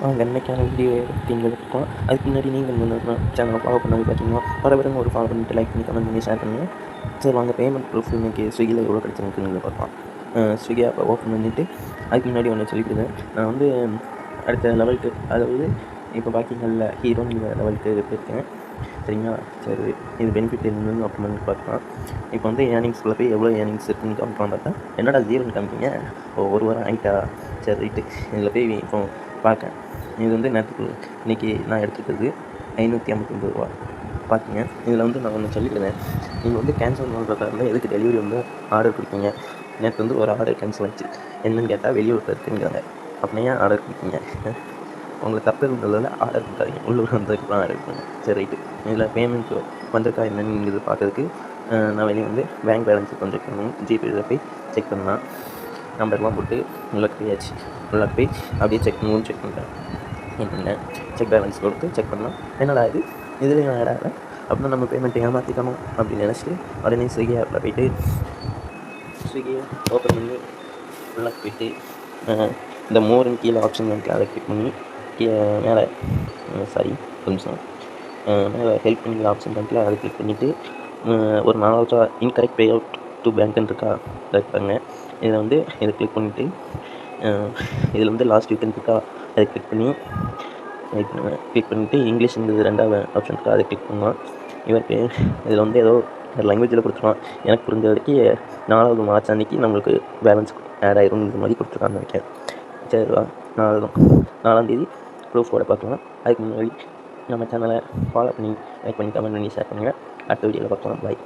வாங்க இன்றைக்கான வீடியோ பற்றி இருக்கோம். அதுக்கு முன்னாடி நீங்கள் வந்து சேனலை ஃபாலோ பண்ணி பார்த்தீங்கன்னா பரவாயில்ல ஒரு ஃபாலோ பண்ணிட்டு லைக் பண்ணி கமெண்ட் பண்ணி ஷேர் பண்ணுங்கள். சரி வாங்க பேமெண்ட் ப்ரூஃப் இன்றைக்கி ஸ்விக்கியில் எவ்வளோ கிடச்சிருக்குன்னு பார்க்கலாம். ஸ்விக்கி ஆப்பை ஓப்பன் பண்ணிவிட்டு அதுக்கு முன்னாடி ஒன்று சொல்லிக்கிறேன். நான் வந்து அடுத்த லெவலுக்கு, அதாவது இப்போ பாக்கிங்கல்ல ஹீரோங்கிற லெவலுக்கு போயிருக்கேன். சரிங்களா? சரி, இது பெனிஃபிட் என்னன்னு ஓப்பன் பண்ணி பார்க்கலாம். இப்போ வந்து ஏர்னிங்ஸ்குள்ளே போய் எவ்வளோ ஏர்னிங்ஸ் இருக்குன்னு காமிக்கலாம். பார்த்தா என்னடா ஜீரோன்னு காமிக்கிங்க, ஒரு வாரம் ஆகிட்டா. சரி ரைட்டு, இதில் போய் இப்போ பார்க்கேன். இது வந்து நேற்றுக்கு இன்றைக்கி நான் எடுத்துக்கிறது 559 ரூபா. பார்த்திங்க, இதில் வந்து நான் ஒன்று சொல்லிக்கிறேன். நீங்கள் வந்து கேன்சல் பண்ணுறதா இருந்தால் எதுக்கு டெலிவரி வந்து ஆர்டர் கொடுப்பீங்க? நேற்று வந்து ஒரு ஆர்டர் கேன்சல் ஆகிடுச்சு. என்னன்னு கேட்டால் வெளியூரில் இருக்குங்கிறாங்க. அப்படியே ஆர்டர் கொடுப்பீங்க. உங்களுக்கு தப்பு இருந்ததில் ஆர்டர் கொடுக்காதீங்க, உள்ளூர் வந்ததுக்கப்புறம் ஆர்டர் கொடுங்க. சரி ரைட்டு, இதில் பேமெண்ட் வந்திருக்கா என்னங்கிறது பார்க்கறதுக்கு நான் வெளியே வந்து பேங்க் பேலன்ஸ் செக் பண்ணணும். ஜிபேயில் போய் செக் பண்ணலாம். நம்பர்லாம் போட்டு உள்ளே போயாச்சு. உள்ளே போய் அப்படியே செக் பண்ணுறேன். என்னென்ன செக் பேலன்ஸ் கொடுத்து செக் பண்ணலாம். என்னடா இதில் நான் ஆட் ஆகலை அப்படின்னா நம்ம பேமெண்ட்டை ஏமாற்றிக்கணும் அப்படின்னு நினச்சிட்டு உடனே ஸ்விக்கி ஆப்பில் போய்ட்டு ஸ்விக்கியை ஓப்பன் பண்ணி உள்ளே போய்ட்டு இந்த மோர்னு கீழே ஆப்ஷன் இருக்குது, அதை கிளிக் பண்ணி மேலே கொஞ்சம் மேலே ஹெல்ப் பண்ணி ஆப்ஷன் பண்ணிட்டு அதை கிளிக் பண்ணிவிட்டு ஒரு 4 இன்கரெக்ட் பே அவுட் டு பேங்க்னு இருக்கா, அதை இருக்காங்க. இதை வந்து இதை கிளிக் பண்ணிவிட்டு இதில் வந்து லாஸ்ட் வீக்கெண்ட் இருக்கா, அதை கிளிக் பண்ணிவிட்டு இங்கிலீஷ்ங்கிறது 2வது ஆப்ஷன் இருக்கா, அதை கிளிக் பண்ணலாம். இவருக்கு இதில் வந்து ஏதோ லாங்குவேஜில் கொடுத்துருவான். எனக்கு புரிஞ்ச வரைக்கும் 4வது மார்ச் அன்றைக்கி நம்மளுக்கு பேலன்ஸ் ஆட் ஆயிருங்கிற மாதிரி கொடுத்துருக்கான்னு நினைக்கிறேன். சரிவா, 4ஆம் தேதி ப்ரூஃபோட பார்க்கலாம். அதுக்கு முன்னாடி நம்ம சேனலை ஃபாலோ பண்ணி லைக் பண்ணி கமெண்ட் பண்ணி ஷேர் பண்ணுங்கள். அடுத்த வீடியோவில் பார்க்கலாம். பாய்.